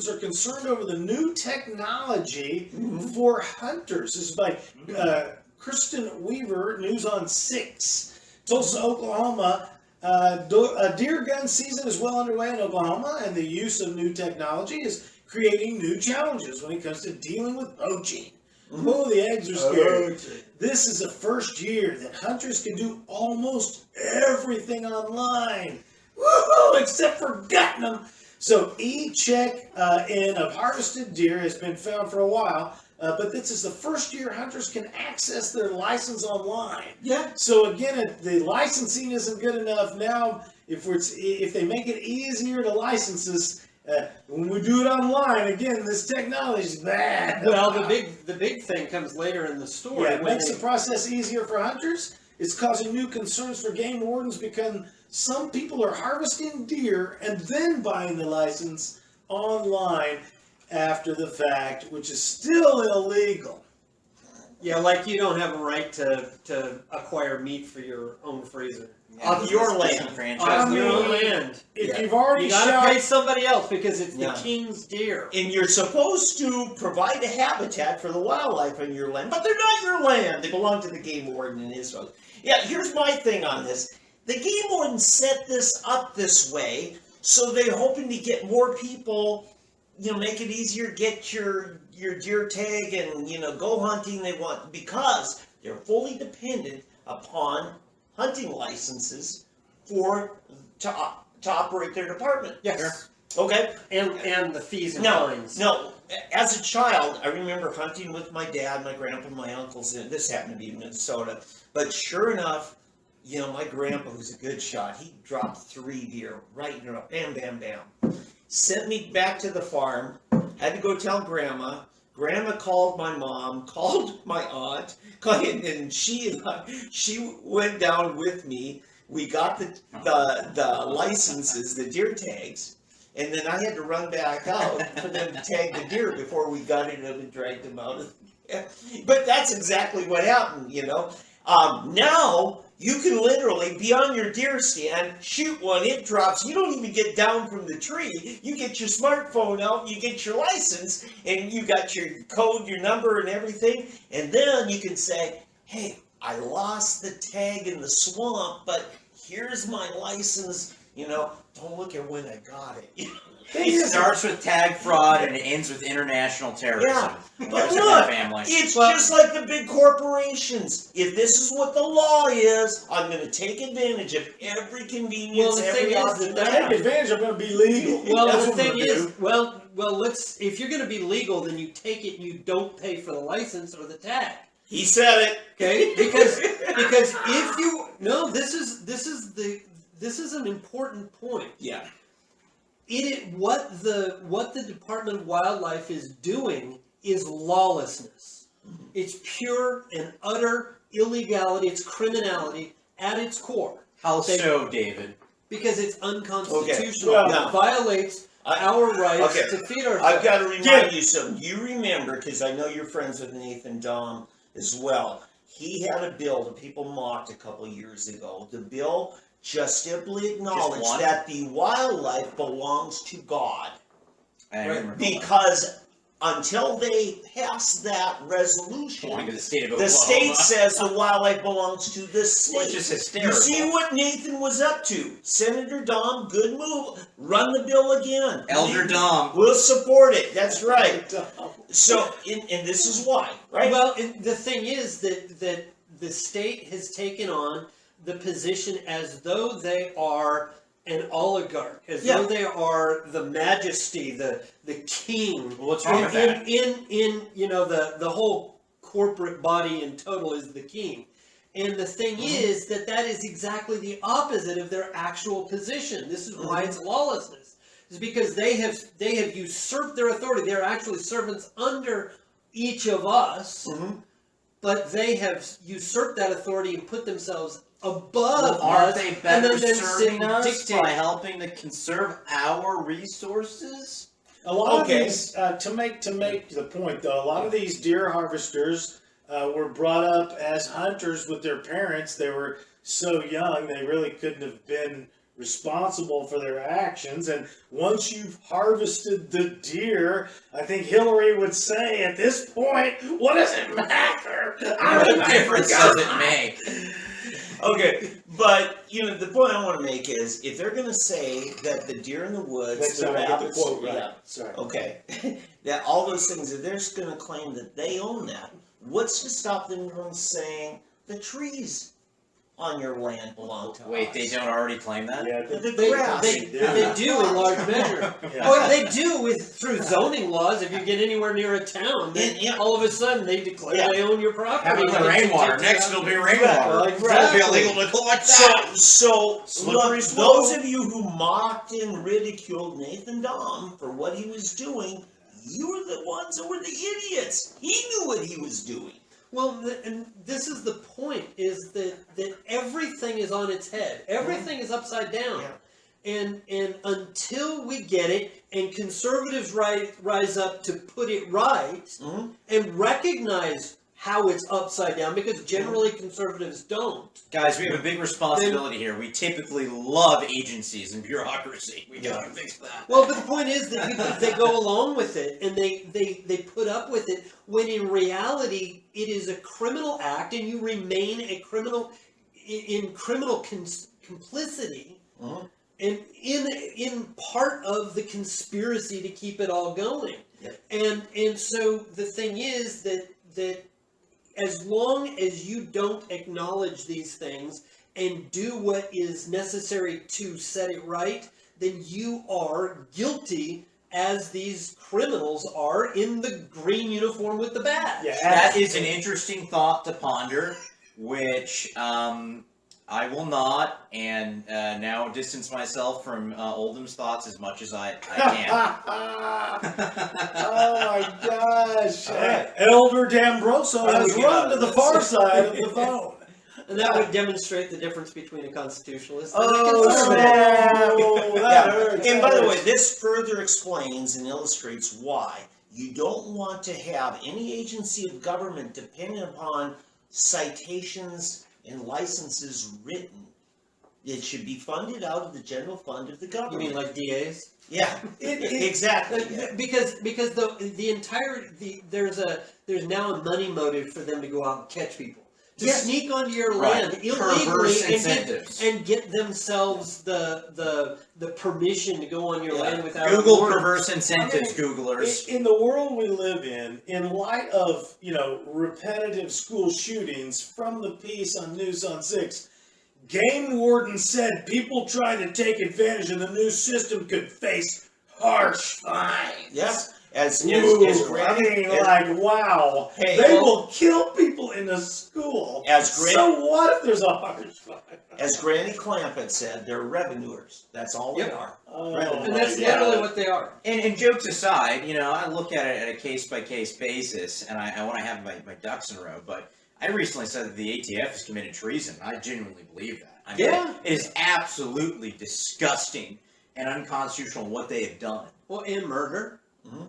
wardens are concerned over the new technology for hunters. This is by Kristen Weaver, News on 6. Tulsa, Oklahoma. Deer gun season is well underway in Oklahoma, and the use of new technology is creating new challenges when it comes to dealing with poaching. Oh, the eggs are scary. This is the first year that hunters can do almost everything online. Woohoo! Except for gutting them. So e-check in of harvested deer has been found for a while, but this is the first year hunters can access their license online. Yeah. So again, if the licensing isn't good enough now, if they make it easier to license this, when we do it online, again, this technology is bad. Well, the big thing comes later in the story. Yeah, it makes the process easier for hunters. It's causing new concerns for game wardens because some people are harvesting deer and then buying the license online after the fact, which is still illegal. Yeah, like you don't have a right to acquire meat for your own freezer. Off your land. On your own land. If you've already you gotta pay somebody else because it's the king's deer. And you're supposed to provide a habitat for the wildlife on your land, but they're not your land. They belong to the game warden in Israel. Yeah, here's my thing on this. The game warden set this up this way, so they're hoping to get more people, make it easier to get your deer tag and, go hunting they want, because they're fully dependent upon hunting licenses to operate their department. Yes. Okay. And the fees and fines. No. As a child, I remember hunting with my dad, my grandpa, and my uncles. And this happened to be in Minnesota. But sure enough, my grandpa, who's a good shot, he dropped 3 deer right in a row. Bam, bam, bam. Sent me back to the farm. Had to go tell Grandma. Grandma called my mom, called my aunt, and she went down with me. We got the licenses, the deer tags, and then I had to run back out for them to tag the deer before we got it and dragged them out. But that's exactly what happened, Now you can literally be on your deer stand, shoot one, it drops. You don't even get down from the tree. You get your smartphone out, you get your license, and you got your code, your number, and everything. And then you can say, hey, I lost the tag in the swamp, but here's my license. Don't look at when I got it. It starts with tag fraud and it ends with international terrorism. Yeah, but look, it's just like the big corporations. If this is what the law is, I'm going to take advantage of every convenience. Well, the thing is, take advantage, I'm going to be legal. Well, the thing is, if you're going to be legal, then you take it and you don't pay for the license or the tag. He said it. Okay, because if you this is an important point. Yeah. What the Department of Wildlife is doing is lawlessness. Mm-hmm. It's pure and utter illegality. It's criminality at its core. How so, David? Because it's unconstitutional. Okay. It violates our rights to feed ourselves. I've got to remind you something. You remember, because I know you're friends with Nathan Dom as well. He had a bill that people mocked a couple years ago. The bill just simply acknowledged that the wildlife belongs to God. Because until they pass that resolution, the state says the wildlife belongs to the state. Which is hysterical. You see what Nathan was up to. Senator Dom, good move. Run the bill again. Elder Dom. We'll support it. That's right. So, and this is why, right? Well, the thing is that the state has taken on the position as though they are an oligarch, as though they are the majesty, the king. Well, what's wrong with that? In the whole corporate body in total is the king. And the thing is that is exactly the opposite of their actual position. This is why it's lawlessness. It's because they have usurped their authority. They're actually servants under each of us, but they have usurped that authority and put themselves above aren't us. They better and then serving us dictate by helping to conserve our resources? A lot of these, to make the point though, a lot of these deer harvesters were brought up as hunters with their parents. They were so young they really couldn't have been responsible for their actions. And once you've harvested the deer, I think Hillary would say at this point, what does it matter? What difference does it make? Okay, but the point I want to make is if they're going to say that the deer in the woods, Next the time I get the rabbits, quote right. yeah, Sorry. okay, that all those things, if they're going to claim that they own that, what's to stop them from saying the trees on your land belong to Wait, us? they don't already claim that? Yeah, The They, grass. they do in large measure. Yeah. Or they do through zoning laws. If you get anywhere near a town, then Yeah. all of a sudden they declare Yeah. they own your property. How about the Like, rainwater? it's- Next it'll be Exactly. rainwater. Exactly. It'll be illegal to collect that. So Slippery look, slope. those of you who mocked and ridiculed Nathan Dom for what he was doing, you were the ones who were the idiots. He knew what he was doing. Well, and this is the point: is that everything is on its head. Everything is upside down. Yeah. And until we get it, and conservatives rise up to put it right Mhm. and recognize how it's upside down, because generally conservatives don't. Guys, we have a big responsibility here. We typically love agencies and bureaucracy. We gotta fix that. Well, but the point is that they go along with it and they put up with it, when in reality it is a criminal act, and you remain a criminal in criminal complicity, Mhm. and in part of the conspiracy to keep it all going. Yep. And so the thing is that as long as you don't acknowledge these things and do what is necessary to set it right, then you are guilty, as these criminals are in the green uniform with the badge. Yeah. That is an interesting thought to ponder, which I will not, and now distance myself from Oldham's thoughts as much as I can. Oh my gosh. All right. Elder D'Ambroso How do has we get out run to of the this? far side of the phone. And that would demonstrate the difference between a constitutionalist and a Oh, conservative. Oh, that Yeah. hurts. And that by the hurts. way, this further explains and illustrates why you don't want to have any agency of government dependent upon citations and licenses written. It should be funded out of the general fund of the You government. mean like DAs? Yeah, exactly. Yeah. Because the entire there's now a money motive for them to go out and catch people, to Yes. sneak onto your Right. land Perverse illegally incentives. and get themselves the permission to go on your Yeah. land without Google a warrant. perverse incentives, Googlers. In the world we live in light of, repetitive school shootings from the piece on News on 6, game wardens said people trying to take advantage of the new system could face harsh fines. Yes. As Ooh, Granny, wow. Hey, they well- will kill people in a school. As Granny- So what if there's a harsh fine? as Granny Clampett said, they're revenuers. That's all they Yep. are. Oh, And that's my literally God. what they are. And jokes aside, I look at it at a case-by-case basis, and I want to have my ducks in a row, but I recently said that the ATF has committed treason. I genuinely believe that. I mean, Yeah. it is absolutely disgusting and unconstitutional what they have done. Well, and murder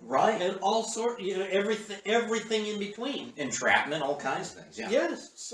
Right. and all sort, everything in between. Entrapment, all kinds of things. Yeah. Yes.